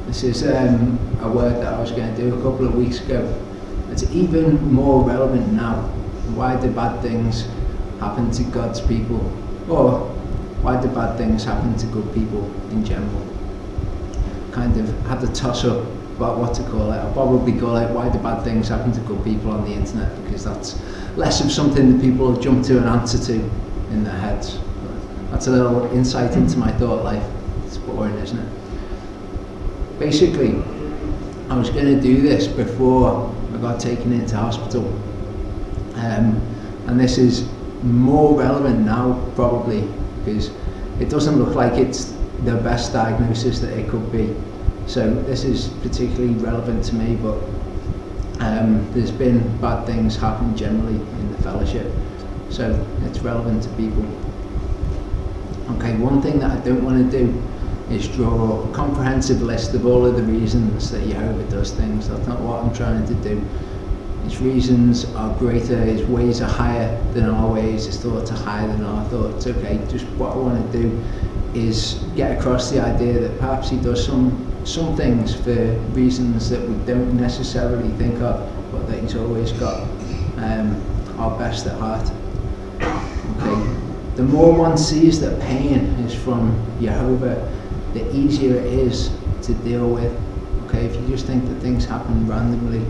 This is a work that I was going to do a couple of weeks ago. It's even more relevant now. Why do bad things happen to God's people? Or why do bad things happen to good people in general? Kind of had to toss up about what to call it. I'll probably call it why do bad things happen to good people on the internet, because that's less of something that people jump to an answer to in their heads. But that's a little insight into my thought life. It's boring, isn't it? Basically, I was going to do this before I got taken into hospital. And this is more relevant now, probably, because it doesn't look like it's the best diagnosis that it could be. So this is particularly relevant to me, but there's been bad things happen generally in the fellowship, so it's relevant to people. Okay, one thing that I don't want to do is draw a comprehensive list of all of the reasons that Jehovah does things. That's not what I'm trying to do. His reasons are greater, his ways are higher than our ways, his thoughts are higher than our thoughts. Okay, just what I want to do is get across the idea that perhaps he does some things for reasons that we don't necessarily think of, but that he's always got our best at heart. Okay, the more one sees that pain is from Jehovah, the easier it is to deal with. Okay, if you just think that things happen randomly,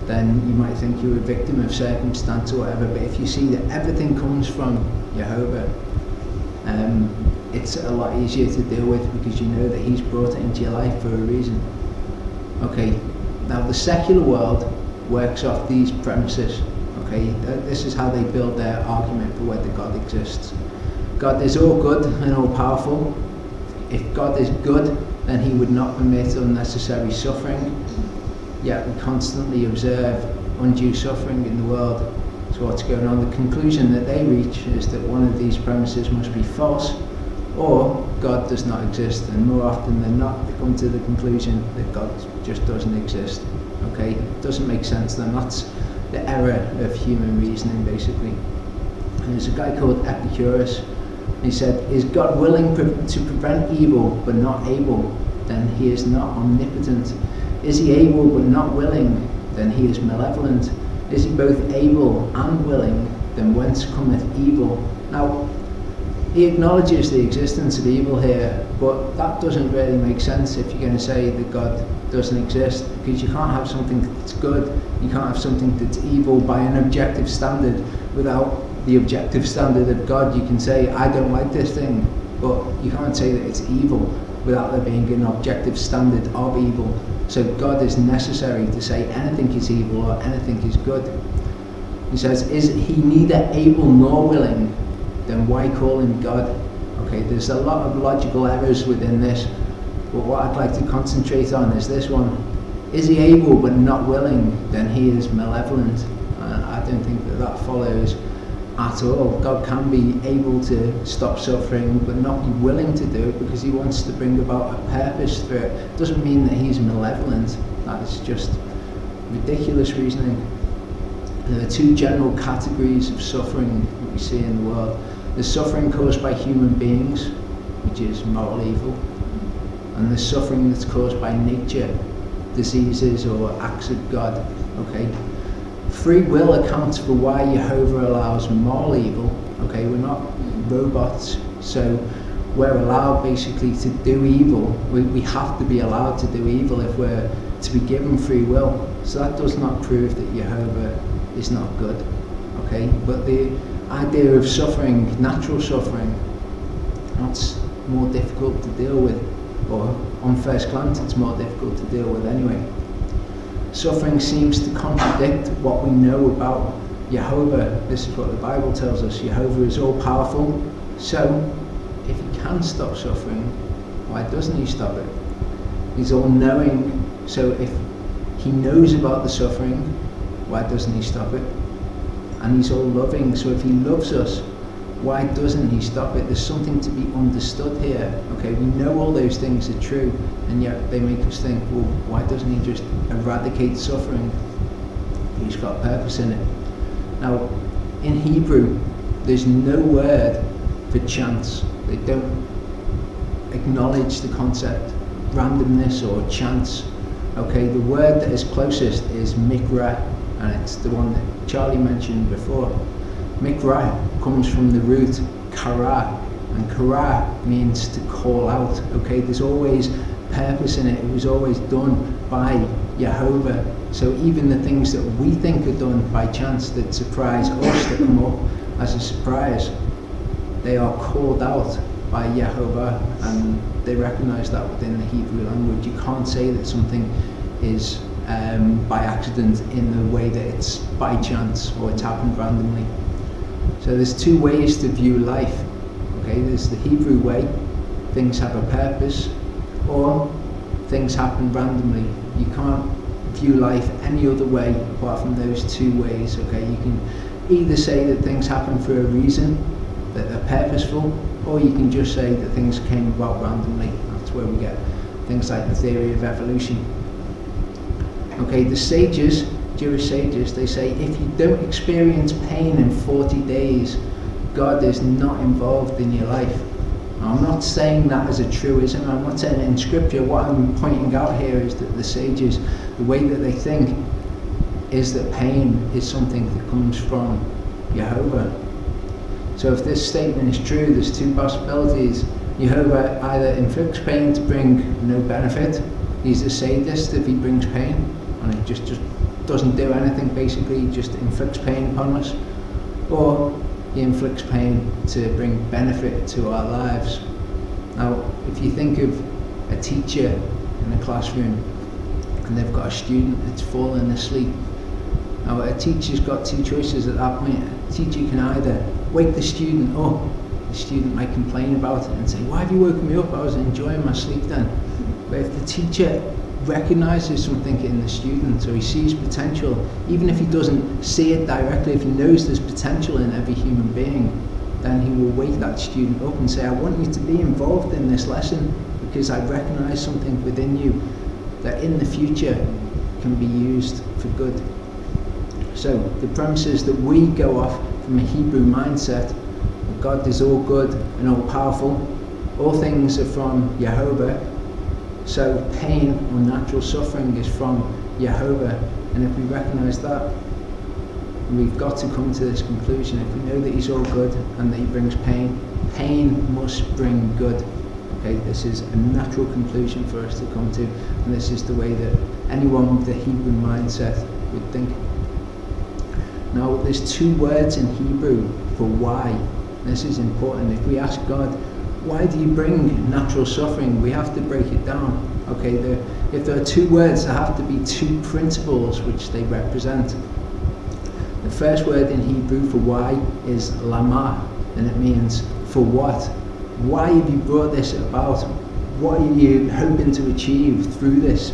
then you might think you're a victim of circumstance or whatever, but if you see that everything comes from Jehovah, it's a lot easier to deal with, because you know that he's brought it into your life for a reason. Okay, now the secular world works off these premises. Okay, this is how they build their argument for whether God exists. God is all good and all powerful. If God is good, then he would not permit unnecessary suffering. Yet we constantly observe undue suffering in the world. So what's going on? The conclusion that they reach is that one of these premises must be false, or God does not exist, and more often than not they come to the conclusion that God just doesn't exist. Okay, it doesn't make sense then. That's the error of human reasoning, basically. And there's a guy called Epicurus. He said, is God willing to prevent evil but not able? Then he is not omnipotent. Is he able but not willing? Then he is malevolent. Is he both able and willing? Then whence cometh evil? Now, he acknowledges the existence of evil here, but that doesn't really make sense if you're going to say that God doesn't exist, because you can't have something that's good, you can't have something that's evil by an objective standard without the objective standard of God. You can say, I don't like this thing, but you can't say that it's evil without there being an objective standard of evil. So God is necessary to say anything is evil or anything is good. He says, is he neither able nor willing? Then why call him God? Okay, there's a lot of logical errors within this, but what I'd like to concentrate on is this one. Is he able but not willing? Then he is malevolent. I don't think that follows at all. God can be able to stop suffering but not be willing to do it because he wants to bring about a purpose through it. Doesn't mean that he's malevolent. That is just ridiculous reasoning. There are two general categories of suffering that we see in the world. There's suffering caused by human beings, which is moral evil, and there's suffering that's caused by nature, diseases or acts of God. Okay, free will accounts for why Jehovah allows moral evil. Okay, we're not robots, so we're allowed basically to do evil. We have to be allowed to do evil if we're to be given free will. So that does not prove that Jehovah is not good. Okay, but the idea of suffering, natural suffering, that's more difficult to deal with, or on first glance it's more difficult to deal with anyway. Suffering seems to contradict what we know about Jehovah. This is what the Bible tells us. Jehovah is all powerful, so if he can stop suffering, why doesn't he stop it? He's all knowing, so if he knows about the suffering, why doesn't he stop it? And he's all loving, so if he loves us, why doesn't he stop it? There's something to be understood here. Okay, we know all those things are true, and yet they make us think, well, why doesn't he just eradicate suffering? He's got purpose in it. Now, in Hebrew, there's no word for chance. They don't acknowledge the concept randomness or chance. Okay, the word that is closest is mikra, and it's the one that Charlie mentioned before. Mikra comes from the root kara, and kara means to call out. Okay, there's always purpose in it. It was always done by Yehovah. So even the things that we think are done by chance that surprise us, that come up as a surprise, they are called out by Yehovah, and they recognize that within the Hebrew language. You can't say that something is by accident in the way that it's by chance or it's happened randomly. So there's two ways to view life. Okay, there's the Hebrew way, things have a purpose, or things happen randomly. You can't view life any other way apart from those two ways. Okay, you can either say that things happen for a reason, that they're purposeful, or you can just say that things came about randomly. That's where we get things like the theory of evolution. Okay, the sages, Jewish sages, they say if you don't experience pain in 40 days, God is not involved in your life. Now, I'm not saying that as a truism, I'm not saying it in scripture. What I'm pointing out here is that the sages, the way that they think is that pain is something that comes from Yehovah. So if this statement is true, there's two possibilities. Yehovah either inflicts pain to bring no benefit, he's a sadist if he brings pain, and it just doesn't do anything, basically just inflicts pain upon us, or he inflicts pain to bring benefit to our lives. Now, if you think of a teacher in a classroom and they've got a student that's fallen asleep, now a teacher's got two choices at that point. A teacher can either wake the student up, the student might complain about it and say, why have you woken me up? I was enjoying my sleep then. But if the teacher recognises something in the student, or he sees potential, even if he doesn't see it directly, if he knows there's potential in every human being, then he will wake that student up and say, I want you to be involved in this lesson because I recognise something within you that in the future can be used for good. So the premise is that we go off from a Hebrew mindset that God is all good and all powerful, all things are from Yehovah, so pain or natural suffering is from Yehovah. And if we recognise that, we've got to come to this conclusion. If we know that he's all good and that he brings pain, pain must bring good. Okay, this is a natural conclusion for us to come to, and this is the way that anyone with the Hebrew mindset would think. Now, there's two words in Hebrew for why. This is important. If we ask God, why do you bring natural suffering? We have to break it down. Okay, if there are two words, there have to be two principles which they represent. The first word in Hebrew for why is lama, and it means for what. Why have you brought this about? What are you hoping to achieve through this?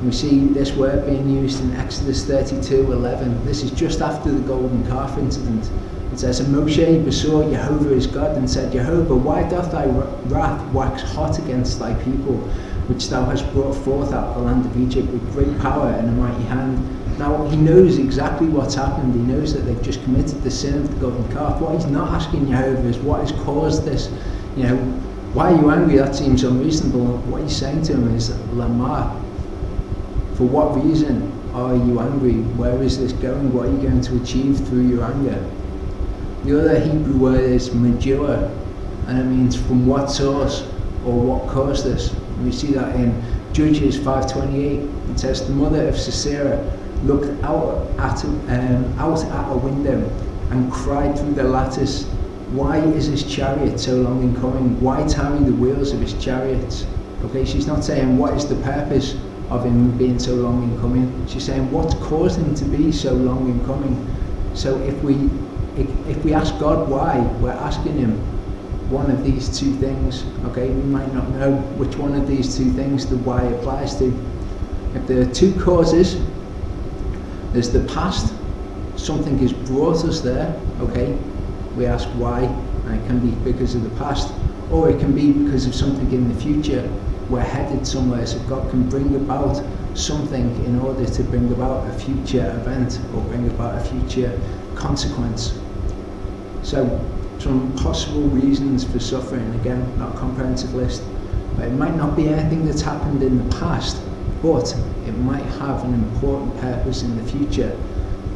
We see this word being used in Exodus 32:11. This is just after the golden calf incident. It says, and Moshe besought Yehovah his God and said, Yehovah, why doth thy wrath wax hot against thy people, which thou hast brought forth out of the land of Egypt with great power and a mighty hand? Now, he knows exactly what's happened. He knows that they've just committed the sin of the golden calf. What he's not asking Yehovah is what has caused this. You know, why are you angry? That seems unreasonable. What he's saying to him is, Lama, for what reason are you angry? Where is this going? What are you going to achieve through your anger? The other Hebrew word is Medua, and it means from what source or what caused this. And we see that in Judges 5:28. It says, the mother of Sisera looked out at a window and cried through the lattice, why is his chariot so long in coming? Why tarry the wheels of his chariots? Okay, she's not saying what is the purpose of him being so long in coming. She's saying what caused him to be so long in coming. So if we ask God why, we're asking him one of these two things. Okay, we might not know which one of these two things the why applies to. If there are two causes, there's the past, something has brought us there, okay, we ask why, and it can be because of the past, or it can be because of something in the future. We're headed somewhere, so God can bring about something in order to bring about a future event or bring about a future consequence. So some possible reasons for suffering, again, not a comprehensive list. But it might not be anything that's happened in the past, but it might have an important purpose in the future.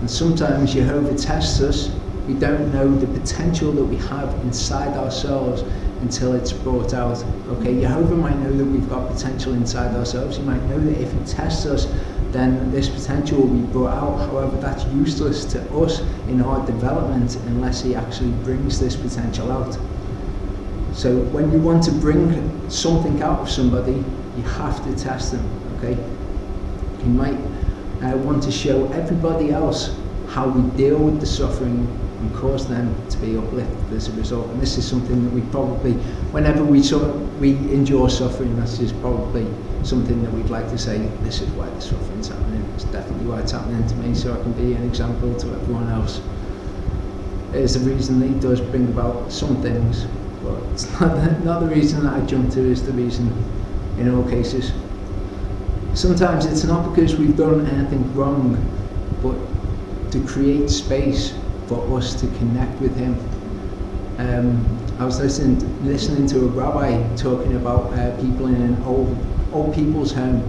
And sometimes Jehovah tests us. We don't know the potential that we have inside ourselves until it's brought out. Okay, Jehovah might know that we've got potential inside ourselves. He might know that if he tests us, then this potential will be brought out. However, that's useless to us in our development unless he actually brings this potential out. So when you want to bring something out of somebody, you have to test them. Okay, you might want to show everybody else how we deal with the suffering and cause them to be uplifted as a result. And this is something that we probably, whenever we endure suffering, this is probably something that we'd like to say, this is why the suffering's happening. It's definitely why it's happening to me, so I can be an example to everyone else. It is the reason that he does bring about some things, but it's not the reason that I jump to is the reason in all cases. Sometimes it's not because we've done anything wrong, but to create space for us to connect with him. I was listening to a rabbi talking about people in an old people's home,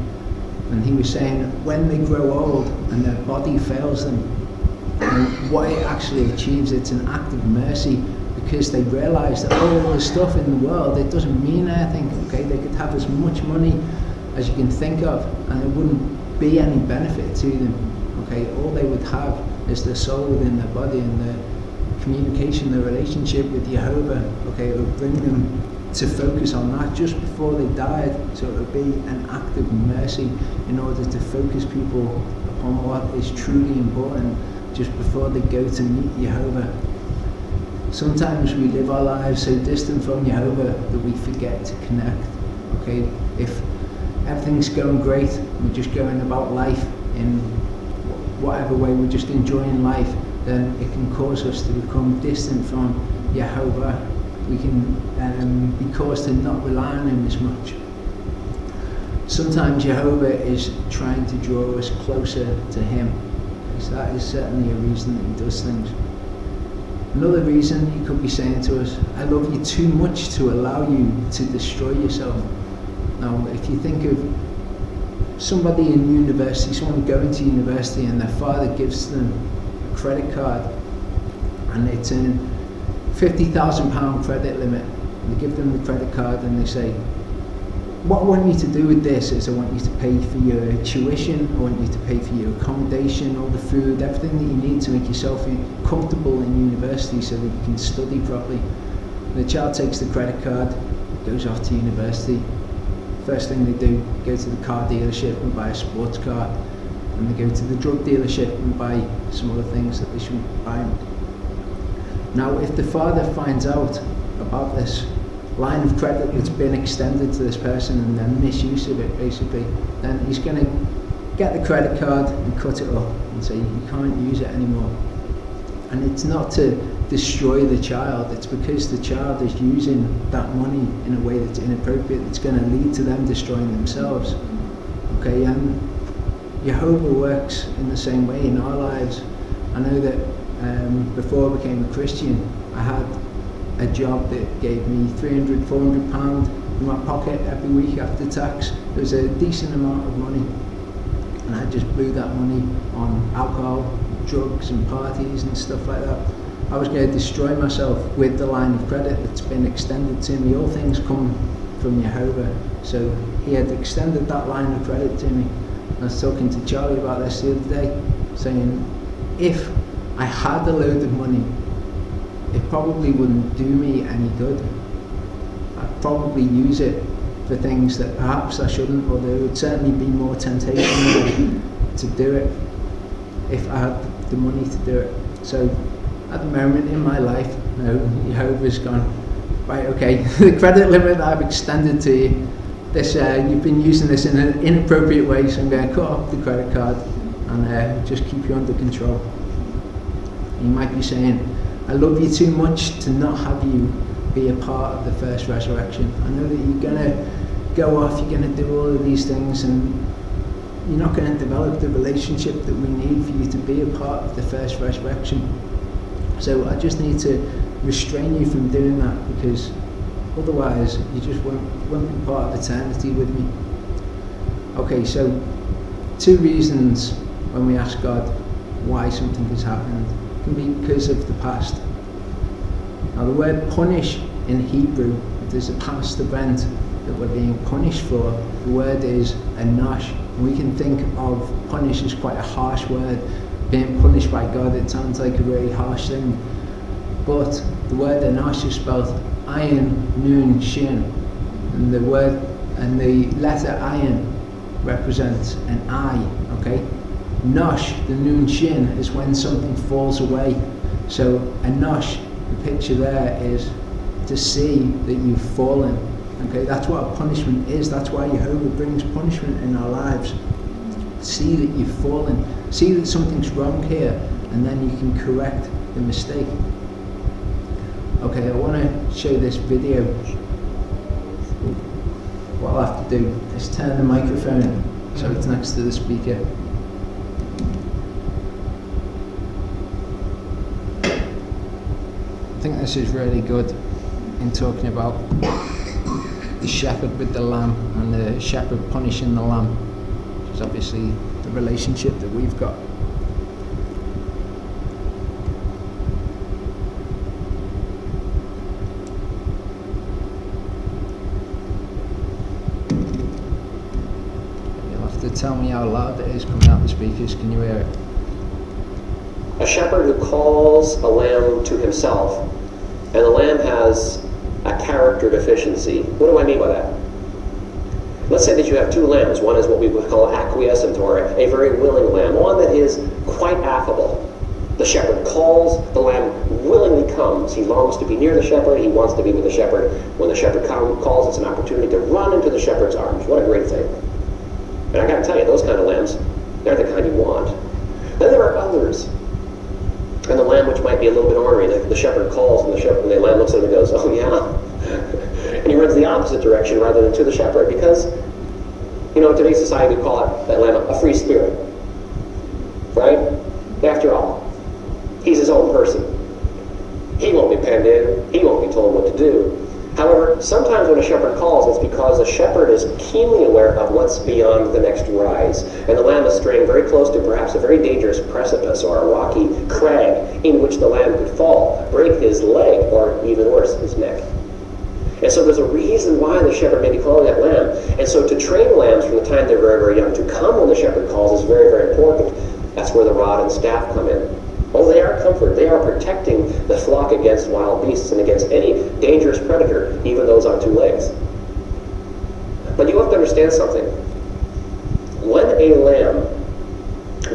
and he was saying when they grow old and their body fails them, and what it actually achieves, it's an act of mercy, because they realise that all the stuff in the world, it doesn't mean anything. Okay, they could have as much money as you can think of, and it wouldn't be any benefit to them. Okay, all they would have is their soul within their body and their communication, their relationship with Jehovah. Okay, it would bring them to focus on that just before they died. So it would be an act of mercy in order to focus people upon what is truly important just before they go to meet Jehovah. Sometimes we live our lives so distant from Jehovah that we forget to connect. Okay, if everything's going great, we're just going about life in whatever way, we're just enjoying life, then it can cause us to become distant from Jehovah. We can be caused to not rely on him as much. Sometimes Jehovah is trying to draw us closer to him. So that is certainly a reason that he does things. Another reason he could be saying to us, I love you too much to allow you to destroy yourself. Now, if you think of somebody in university, someone going to university, and their father gives them a credit card, and it's a £50,000 credit limit. They give them the credit card and they say, what I want you to do with this is I want you to pay for your tuition, I want you to pay for your accommodation, all the food, everything that you need to make yourself comfortable in university so that you can study properly. And the child takes the credit card, goes off to university. First thing they do, go to the car dealership and buy a sports car, and they go to the drug dealership and buy some other things that they shouldn't be buying. Now, if the father finds out about this line of credit that's been extended to this person and their misuse of it, basically, then he's going to get the credit card and cut it up and say you can't use it anymore. And it's not to destroy the child, it's because the child is using that money in a way that's inappropriate, that's going to lead to them destroying themselves. Okay, and Jehovah works in the same way in our lives. I know that before I became a Christian, I had a job that gave me £300, £400 in my pocket every week after tax. It was a decent amount of money, and I just blew that money on alcohol, drugs and parties and stuff like that. I was going to destroy myself with the line of credit that's been extended to me. All things come from Jehovah, so he had extended that line of credit to me. I was talking to Charlie about this the other day, saying if I had a load of money, it probably wouldn't do me any good. I'd probably use it for things that perhaps I shouldn't, or there would certainly be more temptation to do it if I had the money to do it. So at the moment in my life, no, Jehovah's gone, right, okay, the credit limit that I've extended to you, this you've been using this in an inappropriate way, so I'm going to cut off the credit card and just keep you under control. You might be saying, I love you too much to not have you be a part of the first resurrection. I know that you're going to go off, you're going to do all of these things, and you're not going to develop the relationship that we need for you to be a part of the first resurrection. So I just need to restrain you from doing that, because Otherwise, you just won't be part of eternity with me. Okay, so 2 reasons when we ask God why something has happened. It can be because of the past. Now, the word punish in Hebrew, if there's a past event that we're being punished for, the word is anash. We can think of punish as quite a harsh word. Being punished by God, it sounds like a really harsh thing. But the word anash is spelled ayin, nun, shin. And the letter ayin represents an eye, okay? Nosh, the nun shin, is when something falls away. So anash, the picture there is to see that you've fallen. Okay, that's what a punishment is. That's why Jehovah brings punishment in our lives. See that you've fallen. See that something's wrong here, and then you can correct the mistake. Okay, I want to show this video. What I'll have to do is turn the microphone so it's next to the speaker. I think this is really good in talking about the shepherd with the lamb and the shepherd punishing the lamb, which is obviously the relationship that we've got. You'll have to tell me how loud it is coming out the speakers. Can you hear it? A shepherd who calls a lamb to himself, and the lamb has a character deficiency. What do I mean by that? Let's say that you have 2 lambs. One is what we would call acquiescent, or a very willing lamb, one that is quite affable. The shepherd calls, the lamb willingly comes. He longs to be near the shepherd, he wants to be with the shepherd. When the shepherd calls, it's an opportunity to run into the shepherd's arms. What a great thing. And I gotta tell you, those kind of lambs, they're the kind you want. Then there are others. And the lamb, which might be a little bit ornery, the shepherd calls, and the lamb looks at him and goes, "Oh yeah," and he runs the opposite direction rather than to the shepherd, because, in today's society we call that lamb a free spirit, right? After all, he's his own person. He won't be penned in. He won't be told what to do. However, sometimes when a shepherd calls, it's because the shepherd is keenly aware of what's beyond the next rise. And the lamb is straying very close to perhaps a very dangerous precipice or a rocky crag in which the lamb could fall, break his leg, or even worse, his neck. And so there's a reason why the shepherd may be calling that lamb. And so to train lambs from the time they're very, very young to come when the shepherd calls is very, very important. That's where the rod and staff come in. Oh, they are comfort. They are protecting the flock against wild beasts and against any dangerous predator, even those on 2 legs. But you have to understand something. When a lamb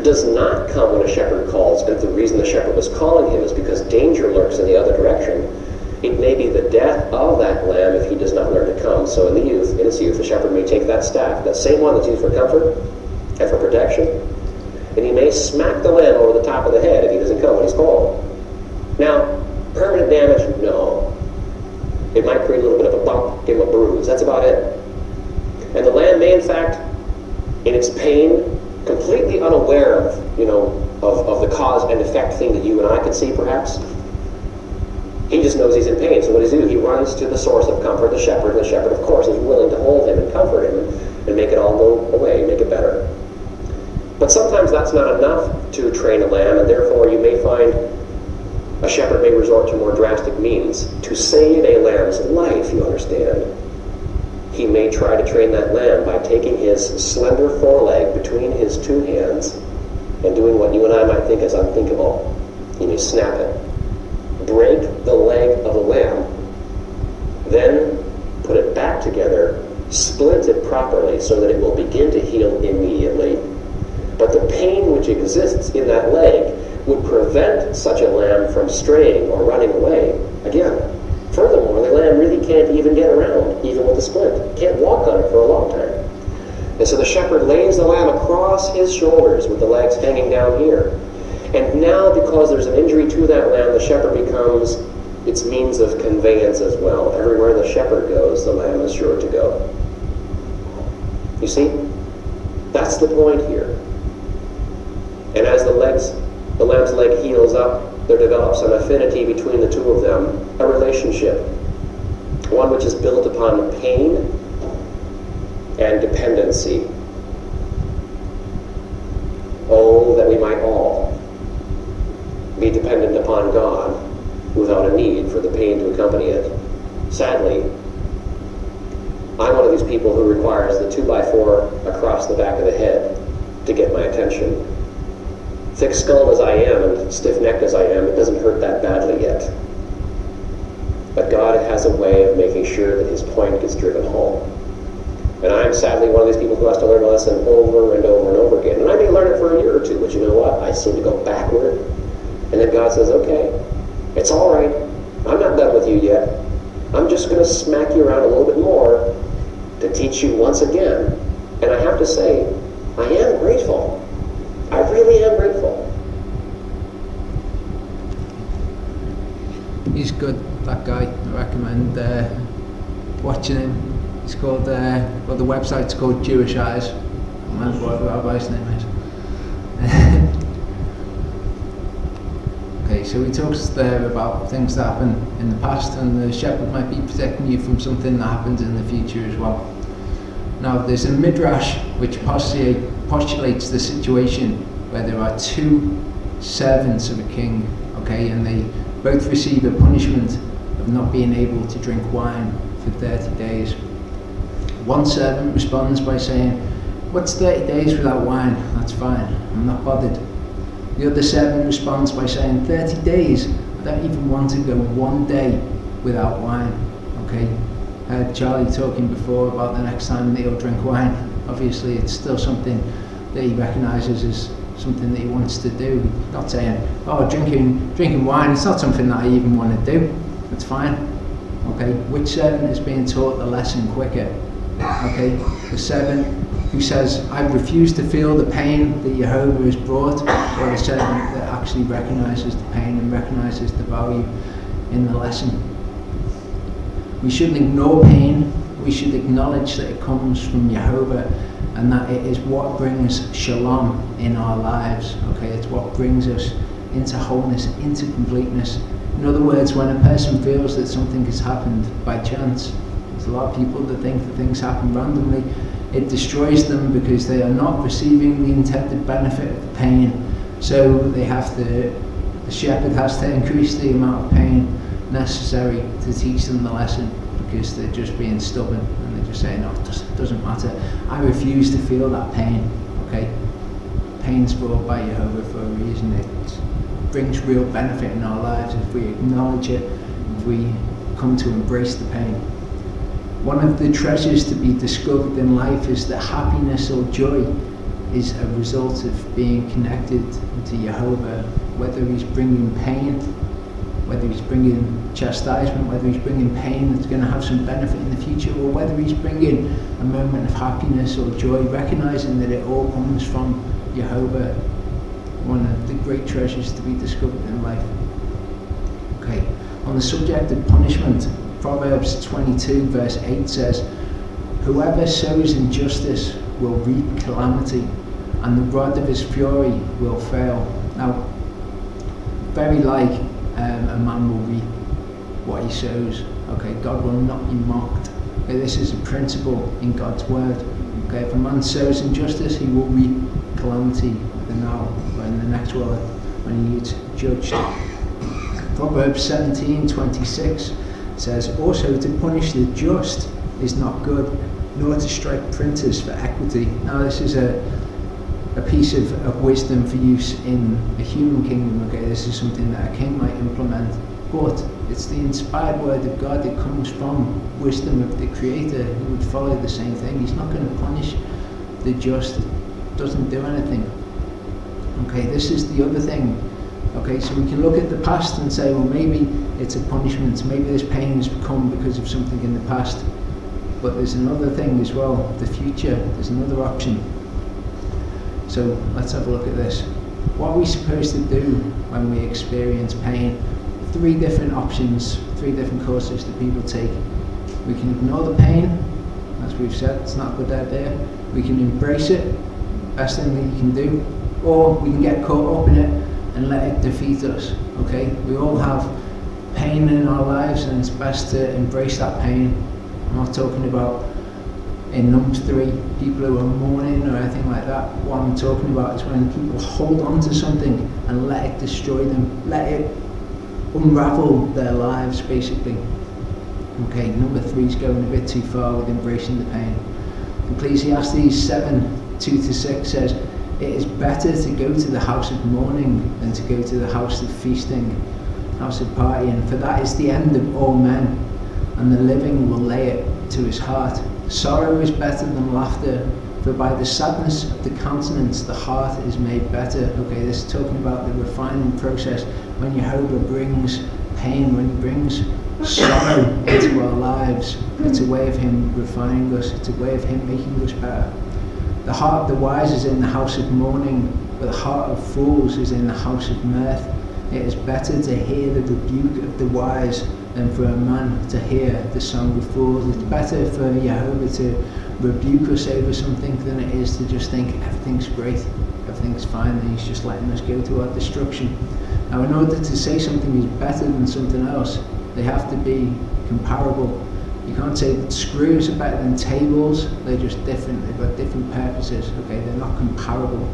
does not come when a shepherd calls, and the reason the shepherd was calling him is because danger lurks in the other direction, it may be the death of that lamb if he does not learn to come. So in its youth, the shepherd may take that staff, that same one that's used for comfort and for protection, and he may smack the lamb over the top of the head if he doesn't come when he's called. Now, permanent damage? No. It might create a little bit of a bump, give him a bruise. That's about it. And the lamb may, in fact, in its pain, completely unaware of the cause and effect thing that you and I could see, perhaps. He just knows he's in pain. So what does he do? He runs to the source of comfort, the shepherd. And the shepherd, of course, is willing to hold him and comfort him and make it all go away, make it better. But sometimes that's not enough to train a lamb, and therefore you may find a shepherd may resort to more drastic means. To save a lamb's life, you understand, he may try to train that lamb by taking his slender foreleg between his 2 hands and doing what you and I might think is unthinkable. He may snap it, break the leg of the lamb, then put it back together, split it properly so that it will begin to heal immediately. But the pain which exists in that leg would prevent such a lamb from straying or running away. Again, furthermore, the lamb really can't even get around, even with the splint. Can't walk on it for a long time. And so the shepherd lays the lamb across his shoulders with the legs hanging down here. And now, because there's an injury to that lamb, the shepherd becomes its means of conveyance as well. Everywhere the shepherd goes, the lamb is sure to go. You see? That's the point here. And as the lamb's leg heals up, there develops an affinity between the 2 of them, a relationship. one which is built upon pain and dependency. Oh, that we might all be dependent upon God without a need for the pain to accompany it. Sadly, I'm one of these people who requires the 2x4 across the back of the head to get my attention. Thick-skulled as I am and stiff-necked as I am, it doesn't hurt that badly yet. But God has a way of making sure that his point gets driven home. And I'm sadly one of these people who has to learn a lesson over and over and over again. And I may learn it for a year or two, but you know what? I seem to go backward. And then God says, okay, it's all right. I'm not done with you yet. I'm just going to smack you around a little bit more to teach you once again. And I have to say, I am grateful. I really am grateful. He's good, that guy. I recommend watching him. It's called, well, the website's called Jewish Eyes. I don't remember what the rabbi's name is. Okay, so he talks there about things that happened in the past, and the shepherd might be protecting you from something that happens in the future as well. Now, there's a midrash which postulates the situation where there are two servants of a king, okay, and they both receive a punishment of not being able to drink wine for 30 days. One servant responds by saying, "What's 30 days without wine? That's fine, I'm not bothered." The other servant responds by saying, 30 days? I don't even want to go one day without wine. Okay, heard Charlie talking before about the next time that he'll drink wine. Obviously it's still something that he recognises as something that he wants to do. Not saying, oh, drinking wine, it's not something that I even want to do. It's fine. Okay, which servant is being taught the lesson quicker? Okay, the servant who says, I refuse to feel the pain that Jehovah has brought, or the servant that actually recognises the pain and recognises the value in the lesson. We shouldn't ignore pain. We should acknowledge that it comes from Jehovah, and that it is what brings shalom in our lives. Okay, it's what brings us into wholeness, into completeness. In other words, when a person feels that something has happened by chance, there's a lot of people that think that things happen randomly. It destroys them because they are not receiving the intended benefit of the pain. So they have to, the shepherd has to increase the amount of pain necessary to teach them the lesson, because they're just being stubborn and they're just saying, no, it doesn't matter. I refuse to feel that pain. Okay, pain's brought by Jehovah for a reason. It brings real benefit in our lives if we acknowledge it, if we come to embrace the pain. One of the treasures to be discovered in life is that happiness or joy is a result of being connected to Jehovah, whether he's bringing pain, whether he's bringing chastisement, whether he's bringing pain that's going to have some benefit in the future, or whether he's bringing a moment of happiness or joy, recognizing that it all comes from Jehovah. One of the great treasures to be discovered in life. Okay, on the subject of punishment, Proverbs 22 verse 8 says, whoever sows injustice will reap calamity, and the rod of his fury will fail. Now, very like a man will reap what he sows. Okay, God will not be mocked. Okay, this is a principle in God's word. Okay, if a man sows injustice, he will reap calamity either now or in the next world when he is judged. Proverbs 17:26 says, also to punish the just is not good, nor to strike princes for equity. Now this is a piece of wisdom for use in a human kingdom. Okay, this is something that a king might implement, but it's the inspired word of God that comes from wisdom of the Creator. He would follow the same thing. He's not going to punish the just that doesn't do anything. Okay, this is the other thing. Okay, so we can look at the past and say, well, maybe it's a punishment, maybe this pain has come because of something in the past. But there's another thing as well, the future, there's another option. So let's have a look at this. What are we supposed to do when we experience pain? 3 different options, 3 different courses that people take. We can ignore the pain, as we've said, it's not a good idea. We can embrace it, best thing that you can do, or we can get caught up in it and let it defeat us. Okay, we all have pain in our lives, and it's best to embrace that pain. I'm not talking about in Numbers 3, people who are mourning or anything like that. What I'm talking about is when people hold on to something and let it destroy them, let it unravel their lives, basically. Okay, number 3 is going a bit too far with embracing the pain. Ecclesiastes 7:2-6 says, "It is better to go to the house of mourning than to go to the house of feasting, house of partying, for that is the end of all men, and the living will lay it to his heart. Sorrow is better than laughter, for by the sadness of the countenance the heart is made better." Okay, this is talking about the refining process. When Jehovah brings pain, when he brings sorrow into our lives, it's a way of him refining us, it's a way of him making us better. The heart of the wise is in the house of mourning, but the heart of fools is in the house of mirth. It is better to hear the rebuke of the wise than for a man to hear the song of fools. It's better for Jehovah to rebuke us over something than it is to just think everything's great, everything's fine, and he's just letting us go to our destruction. Now, in order to say something is better than something else, they have to be comparable. You can't say that screws are better than tables, they're just different, they've got different purposes, okay, they're not comparable.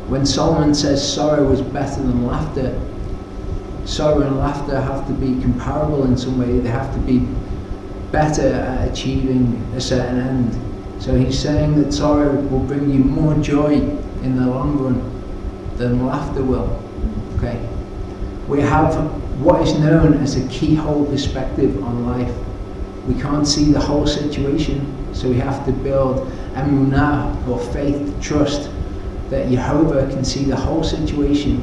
When Solomon says sorrow is better than laughter, sorrow and laughter have to be comparable in some way, they have to be better at achieving a certain end. So he's saying that sorrow will bring you more joy in the long run than laughter will, okay? We have what is known as a keyhole perspective on life. We can't see the whole situation, so we have to build emunah, or faith, trust, that Jehovah can see the whole situation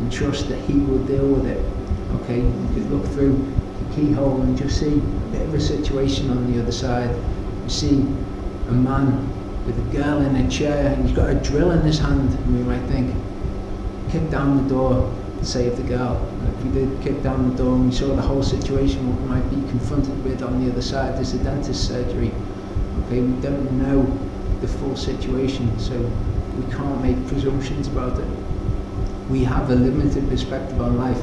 and trust that he will deal with it. Okay, you could look through the keyhole and just see a bit of a situation on the other side. You see a man with a girl in a chair, and he's got a drill in his hand, and we might think, kick down the door, save the girl. If we did kick down the door and we saw the whole situation, what we might be confronted with on the other side is a dentist surgery. Okay, we don't know the full situation, so we can't make presumptions about it. We have a limited perspective on life.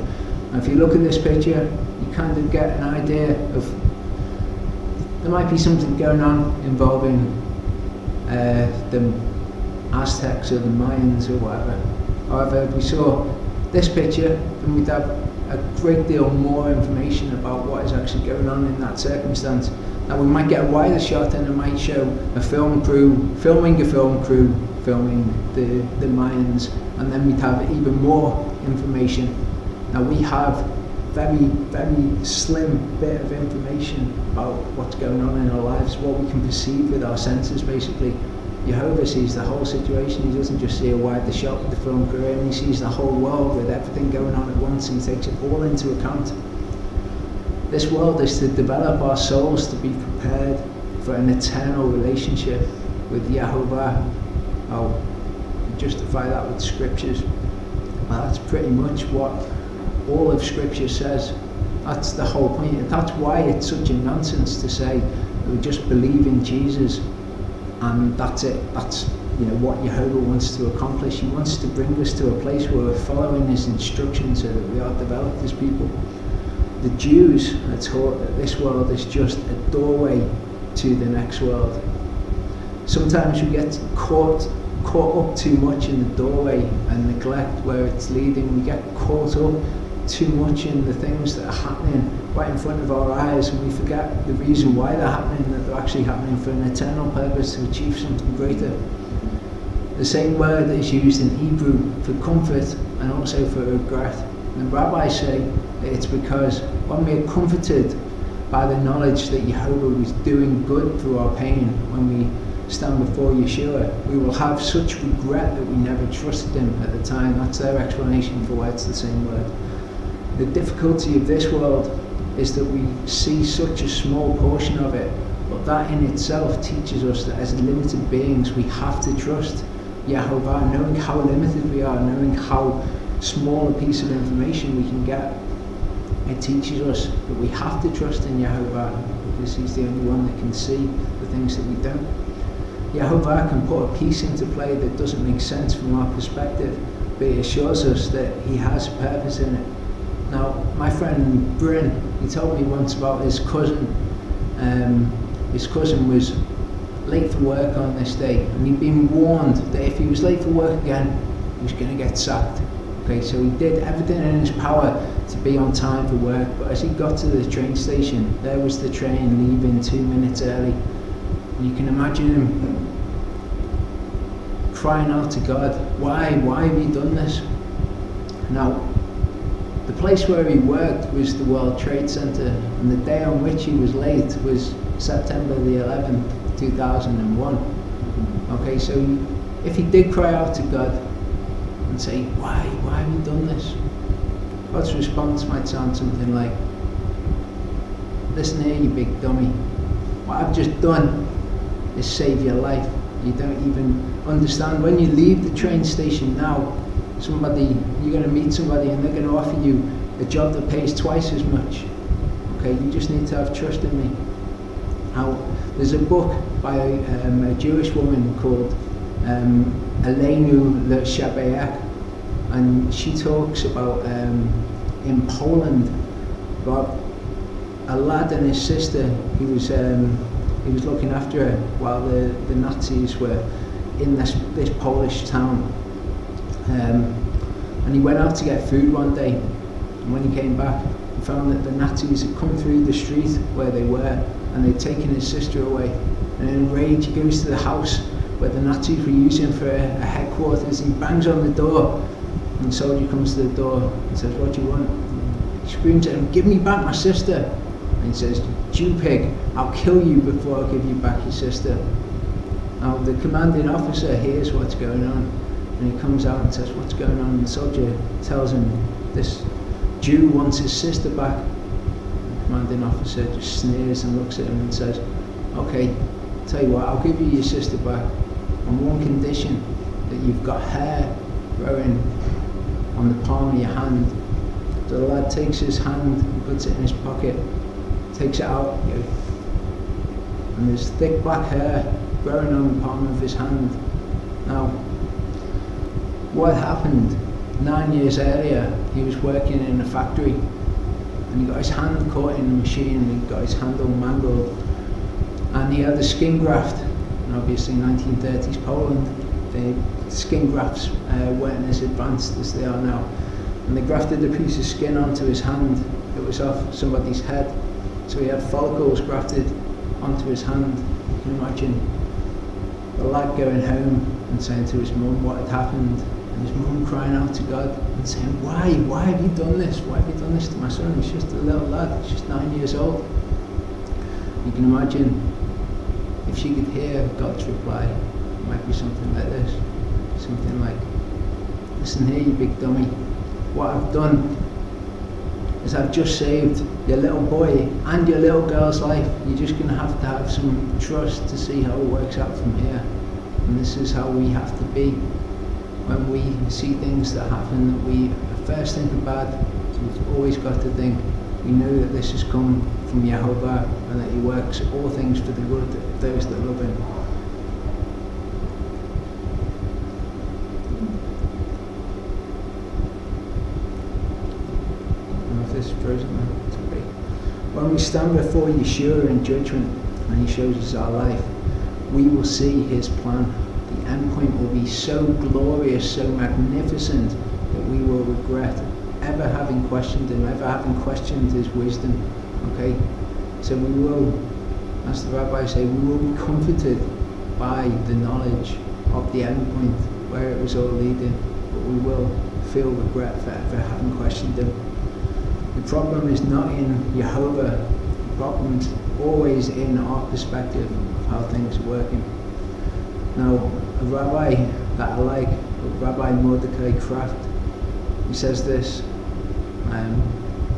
And if you look at this picture, you kind of get an idea of, there might be something going on involving the Aztecs or the Mayans or whatever. However, if we saw this picture, then we'd have a great deal more information about what is actually going on in that circumstance. Now, we might get a wider shot, and it might show a film crew filming the Mayans, and then we'd have even more information. Now, we have very, very slim bit of information about what's going on in our lives, what we can perceive with our senses, basically. Jehovah sees the whole situation. He doesn't just see a wider shot with the film crew, and he sees the whole world with everything going on at once, and he takes it all into account. This world is to develop our souls to be prepared for an eternal relationship with Jehovah. I'll justify that with scriptures. Well, that's pretty much what all of scripture says. That's the whole point. That's why it's such a nonsense to say that we just believe in Jesus and that's it. That's what Jehovah wants to accomplish. He wants to bring us to a place where we're following his instructions so that we are developed as people. The Jews are taught that this world is just a doorway to the next world. Sometimes we get caught up too much in the doorway and neglect where it's leading. We get caught up too much in the things that are happening right in front of our eyes, and we forget the reason why they're happening, that they're actually happening for an eternal purpose to achieve something greater. The same word is used in Hebrew for comfort and also for regret. And rabbis say that it's because when we are comforted by the knowledge that Jehovah was doing good through our pain, when we stand before Yeshua, we will have such regret that we never trusted him at the time. That's their explanation for why it's the same word. The difficulty of this world is that we see such a small portion of it, but that in itself teaches us that as limited beings we have to trust Yehovah, knowing how limited we are, knowing how small a piece of information we can get. It teaches us that we have to trust in Yehovah because he's the only one that can see the things that we don't. Yehovah can put a piece into play that doesn't make sense from our perspective, but he assures us that he has a purpose in it. Now, my friend Bryn, he told me once about his cousin. His cousin was late for work on this day, and he'd been warned that if he was late for work again, he was going to get sacked. Okay, so he did everything in his power to be on time for work, but as he got to the train station, there was the train leaving 2 minutes early. And you can imagine him crying out to God, why have you done this? Now, the place where he worked was the World Trade Center, and the day on which he was late was September the 11th, 2001. Okay, so if he did cry out to God and say, why have you done this? God's response might sound something like, listen here, you big dummy. What I've just done is save your life. You don't even understand. When you leave the train station now, you're going to meet somebody and they're going to offer you a job that pays twice as much. Okay, you just need to have trust in me. Now, there's a book by a Jewish woman called Elenu Le, and she talks about in Poland about a lad and his sister. He was looking after her while the Nazis were in this Polish town. And he went out to get food one day, and when he came back, he found that the Nazis had come through the street where they were, and they'd taken his sister away. And in rage, he goes to the house where the Nazis were using for a headquarters. He bangs on the door, and the soldier comes to the door and says, "What do you want?" He screams at him, "Give me back my sister!" And he says, "Jew pig, I'll kill you before I'll give you back your sister." Now, the commanding officer hears what's going on, and he comes out and says, "What's going on?" And the soldier tells him, "This Jew wants his sister back." The commanding officer just sneers and looks at him and says, "Okay, tell you what, I'll give you your sister back on one condition, that you've got hair growing on the palm of your hand." So the lad takes his hand and puts it in his pocket, takes it out, and there's thick black hair growing on the palm of his hand. Now, what happened 9 years earlier, he was working in a factory and he got his hand caught in the machine and he got his hand all mangled, and he had a skin graft. And obviously 1930s Poland, the skin grafts weren't as advanced as they are now, and they grafted a piece of skin onto his hand. It was off somebody's head, so he had follicles grafted onto his hand. You can imagine the lad going home and saying to his mum what had happened, and his mum crying out to God and saying, why have you done this? Why have you done this to my son? He's just a little lad, he's just 9 years old. You can imagine if she could hear God's reply, it might be something like this. Something like, "Listen here, you big dummy. What I've done is I've just saved your little boy and your little girl's life. You're just going to have some trust to see how it works out from here. And this is how we have to be when we see things that happen that we at first think are bad. So we've always got to think, we know that this has come from Yehovah and that he works all things for the good of those that love him." When we stand before Yeshua in judgment and he shows us our life, we will see his plan. The end point will be so glorious, so magnificent, that we will regret ever having questioned him, ever having questioned his wisdom. Okay? So we will, as the rabbis say, we will be comforted by the knowledge of the end point, where it was all leading, but we will feel regret for ever having questioned him. The problem is not in Yehovah, the problem's always in our perspective of how things are working. Now, a rabbi that I like, Rabbi Mordecai Kraft, he says this,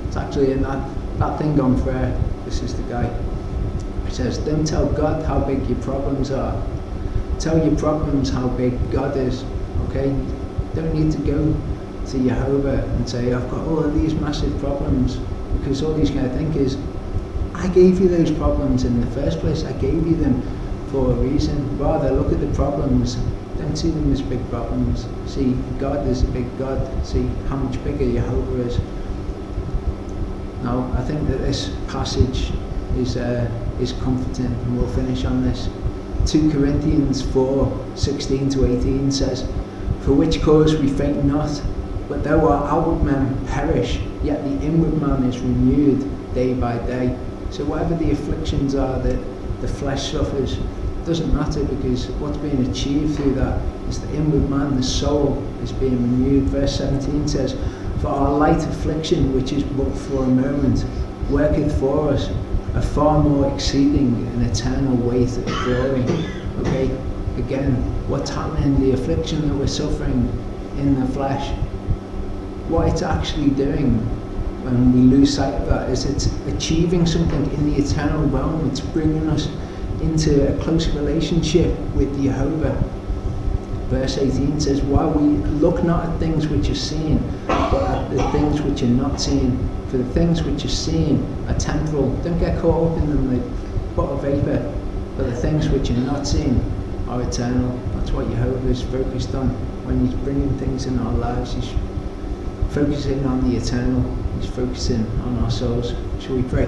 it's actually in that thing on prayer. This is the guy. He says, "Don't tell God how big your problems are. Tell your problems how big God is." Okay? Don't need to go to Yehovah and say, "I've got all of these massive problems," because all he's going to think is, "I gave you those problems in the first place. I gave you them for a reason." Rather, look at the problems. Don't see them as big problems. See God as a big God. See how much bigger Yehovah is. Now, I think that this passage is comforting, and we'll finish on this. 2 Corinthians 4:16-18 says, "For which cause we faint not, but though our outward man perish, yet the inward man is renewed day by day." So whatever the afflictions are that the flesh suffers, it doesn't matter, because what's being achieved through that is the inward man, the soul, is being renewed. Verse 17 says, "For our light affliction, which is but for a moment, worketh for us a far more exceeding and eternal weight of glory." Okay, again, what's happening, the affliction that we're suffering in the flesh, what it's actually doing when we lose sight of that is it's achieving something in the eternal realm. It's bringing us into a close relationship with Jehovah. Verse 18 says, "While we look not at things which are seen, but at the things which are not seen. For the things which are seen are temporal." Don't get caught up in them, like but a vapor. But the things which are not seen are eternal. That's what Jehovah is focused on when he's bringing things in our lives. He's focusing on the eternal. He's focusing on our souls. Shall we pray?